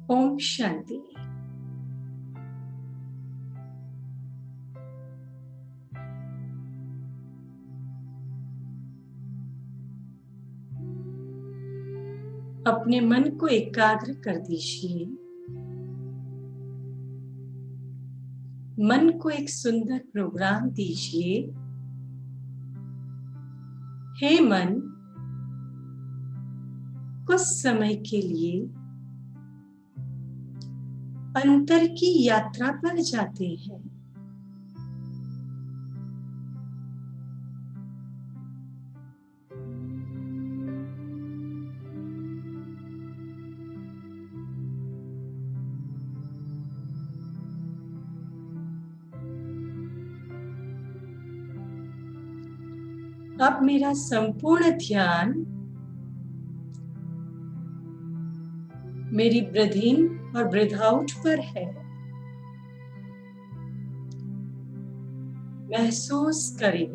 ओम शांति। अपने मन को एकाग्र कर दीजिए। मन को एक सुंदर प्रोग्राम दीजिए। हे मन, कुछ समय के लिए अंतर की यात्रा पर जाते हैं। अब मेरा संपूर्ण ध्यान मेरी ब्रीथ इन और ब्रीथ आउट पर है। महसूस करें,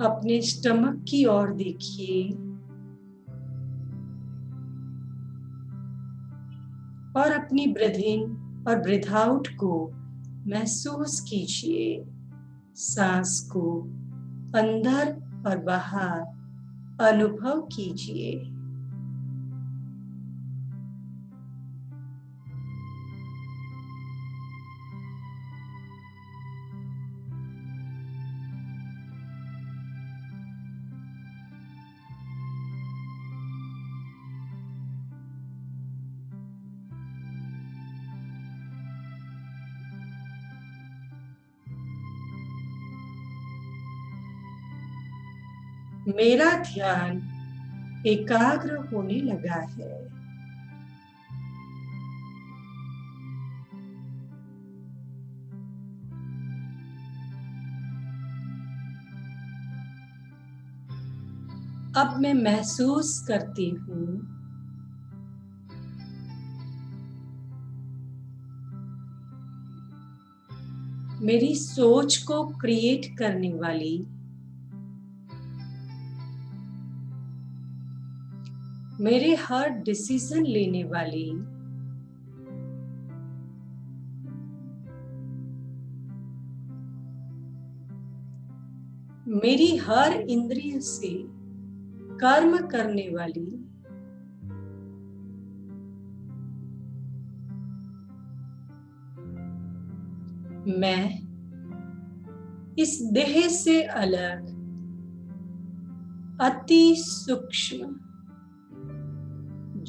अपने स्टमक की ओर देखिए और अपनी ब्रीथ इन और ब्रीथ आउट को महसूस कीजिए। सांस को अंदर और बाहर अनुभव कीजिए। मेरा ध्यान एकाग्र होने लगा है। अब मैं महसूस करती हूँ मेरी सोच को क्रिएट करने वाली मेरे हर डिसीजन लेने वाली मेरी हर इंद्रिय से कर्म करने वाली मैं इस देह से अलग अति सूक्ष्म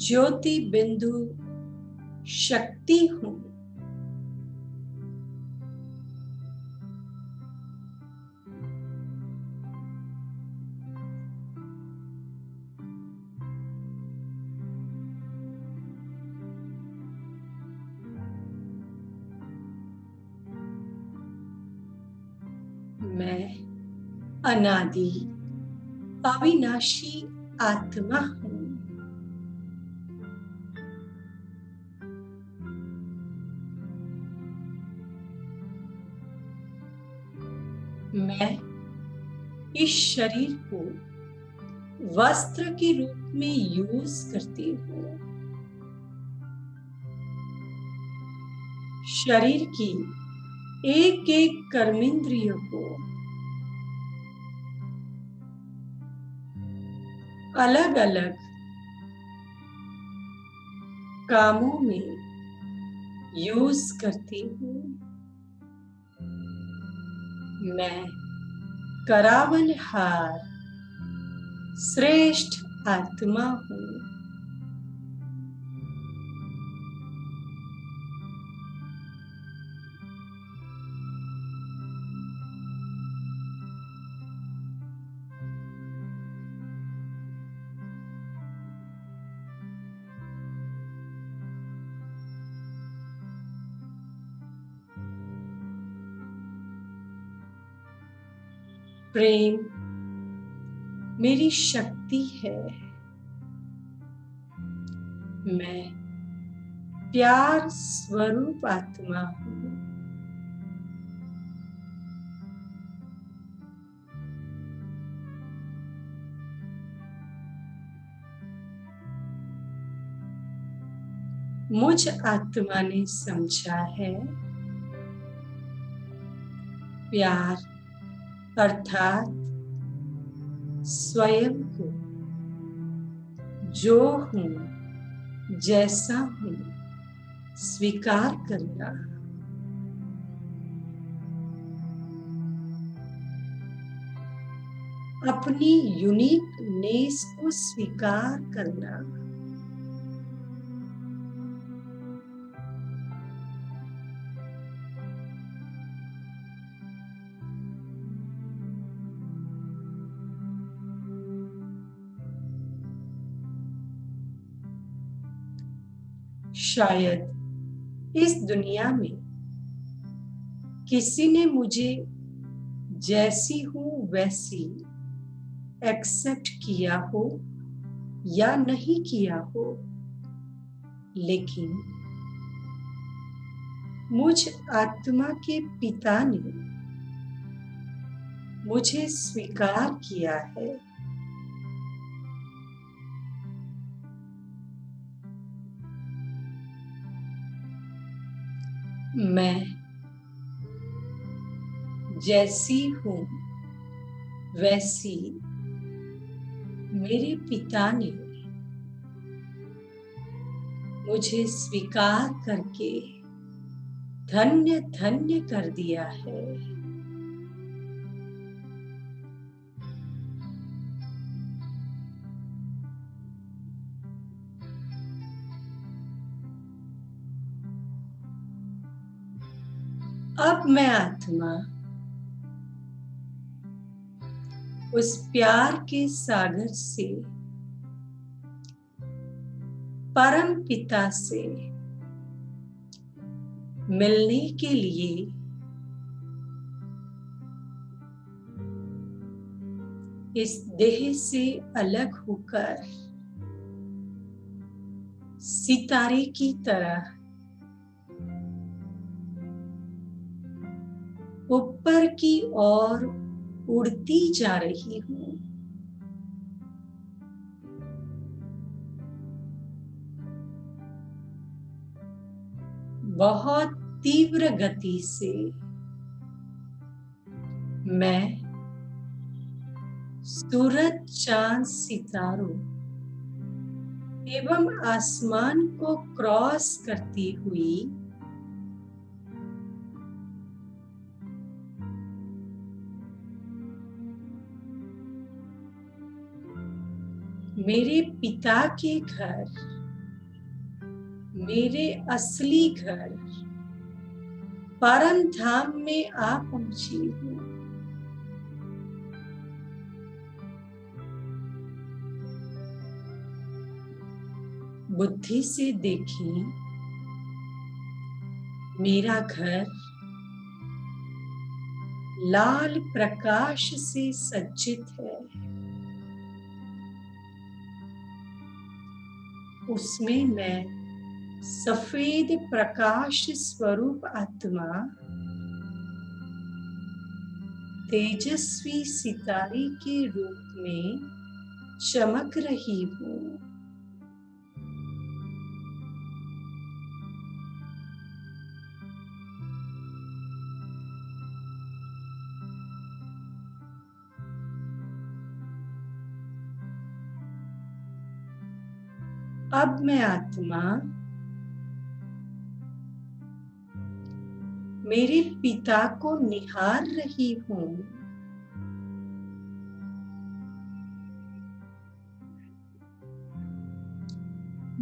ज्योति बिंदु शक्ति हूं। मैं अनादि अविनाशी आत्मा हूं। मैं इस शरीर को वस्त्र के रूप में यूज करती हूँ। शरीर की एक एक कर्मेंद्रियों को अलग अलग कामों में यूज करती हूँ। मैं करावनहार श्रेष्ठ आत्मा हूँ। प्रेम मेरी शक्ति है। मैं प्यार स्वरूप आत्मा हूँ। मुझ आत्मा ने समझा है प्यार अर्थात स्वयं को जो हूं जैसा हूं स्वीकार करना। अपनी यूनिकनेस को स्वीकार करना। शायद इस दुनिया में किसी ने मुझे जैसी हूं वैसी एक्सेप्ट किया हो या नहीं किया हो, लेकिन मुझ आत्मा के पिता ने मुझे स्वीकार किया है। मैं जैसी हूं वैसी मेरे पिता ने मुझे स्वीकार करके धन्य धन्य कर दिया है। अब मैं आत्मा उस प्यार के सागर से परम पिता से मिलने के लिए इस देह से अलग होकर सितारे की तरह ऊपर की ओर उड़ती जा रही हूं। बहुत तीव्र गति से मैं सूरज चांद सितारों एवं आसमान को क्रॉस करती हुई मेरे पिता के घर, मेरे असली घर परम धाम में आ पहुंची हूं। बुद्धि से देखें, मेरा घर लाल प्रकाश से सज्जित है। उसमें मैं सफेद प्रकाश स्वरूप आत्मा तेजस्वी सितारे के रूप में चमक रही हूं। अब मैं आत्मा मेरे पिता को निहार रही हूं।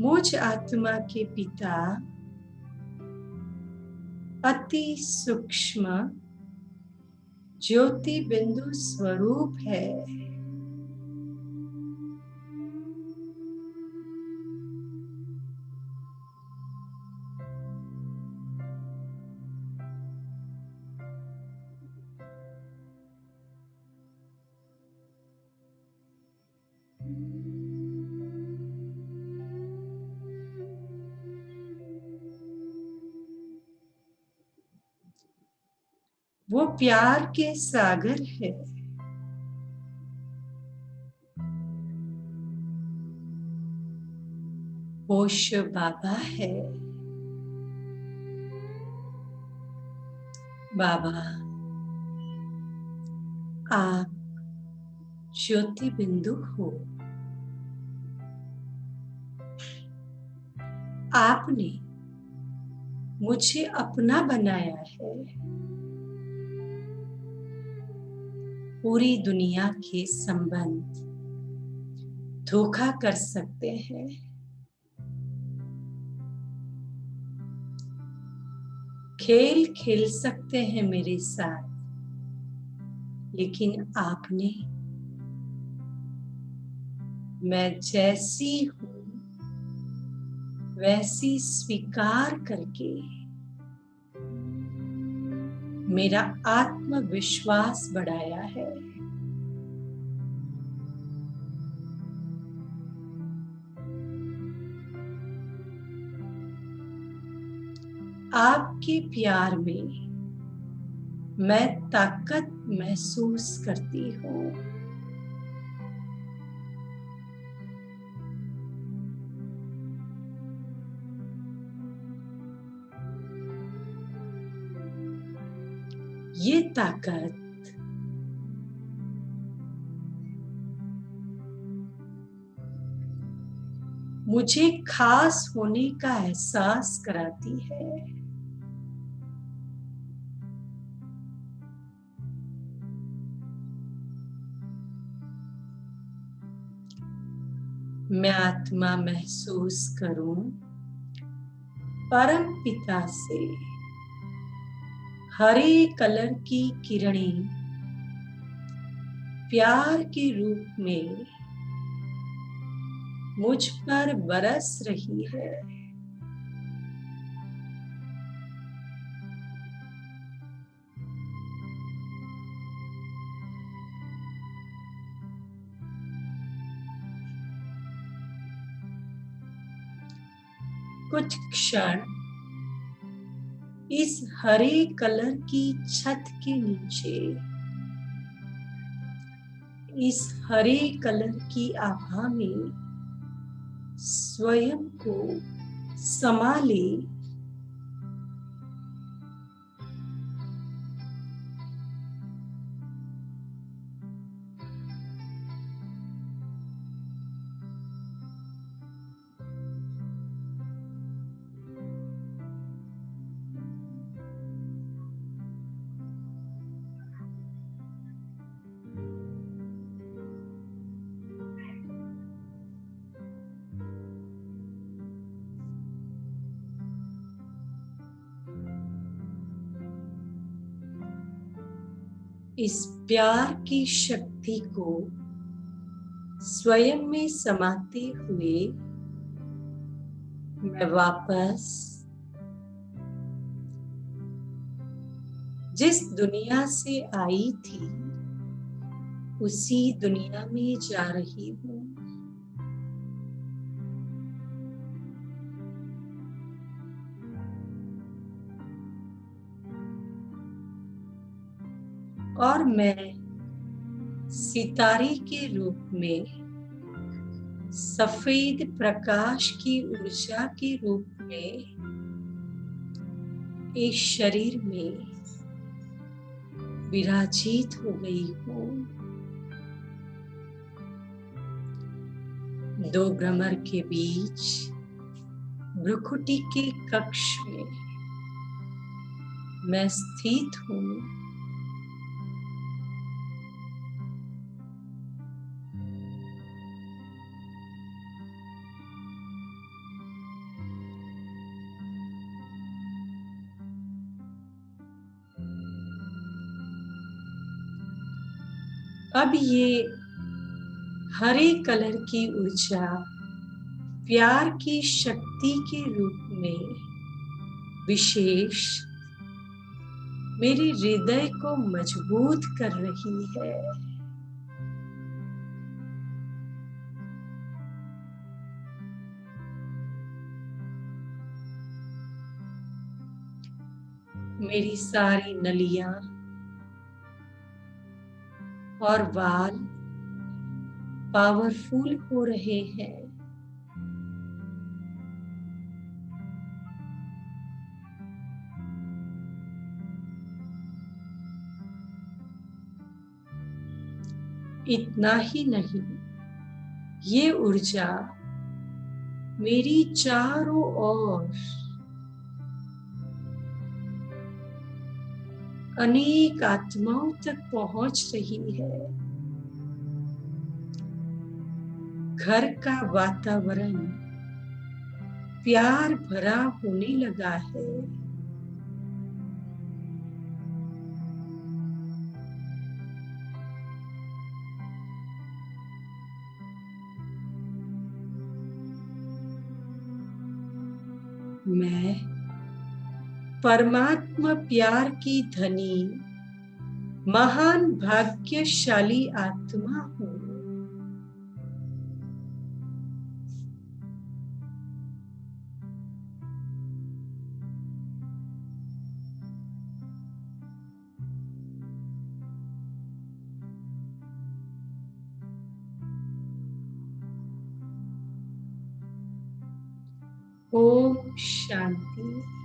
मुझ आत्मा के पिता अति सूक्ष्म ज्योति बिंदु स्वरूप है। वो प्यार के सागर है। होश बाबा है। बाबा, आप ज्योति बिंदु हो। आपने मुझे अपना बनाया है। पूरी दुनिया के संबंध धोखा कर सकते हैं, खेल खेल सकते हैं मेरे साथ, लेकिन आपने मैं जैसी हूं वैसी स्वीकार करके मेरा आत्मविश्वास बढ़ाया है। आपके प्यार में मैं ताकत महसूस करती हूँ। ये ताकत मुझे खास होने का एहसास कराती है। मैं आत्मा महसूस करूं परम पिता से हरे कलर की किरणें प्यार के रूप में मुझ पर बरस रही है। कुछ क्षण इस हरे कलर की छत के नीचे इस हरे कलर की आभा में स्वयं को समा ले। इस प्यार की शक्ति को स्वयं में समाते हुए मैं वापस जिस दुनिया से आई थी उसी दुनिया में जा रही हूँ। और मैं सितारे के रूप में सफेद प्रकाश की ऊर्जा के रूप में इस शरीर में विराजित हो गई हूँ। दो भ्रमर के बीच भ्रुकुटी के कक्ष में मैं स्थित हूँ। अब ये हरे कलर की ऊर्जा प्यार की शक्ति के रूप में विशेष मेरे हृदय को मजबूत कर रही है। मेरी सारी नलियां और वाल पावरफुल हो रहे हैं। इतना ही नहीं, ये ऊर्जा मेरी चारों ओर अनेक आत्माओं तक पहुंच रही है। घर का वातावरण प्यार भरा होने लगा है। मैं परमात्मा प्यार की धनी महान भाग्यशाली आत्मा हूँ। ओम शांति।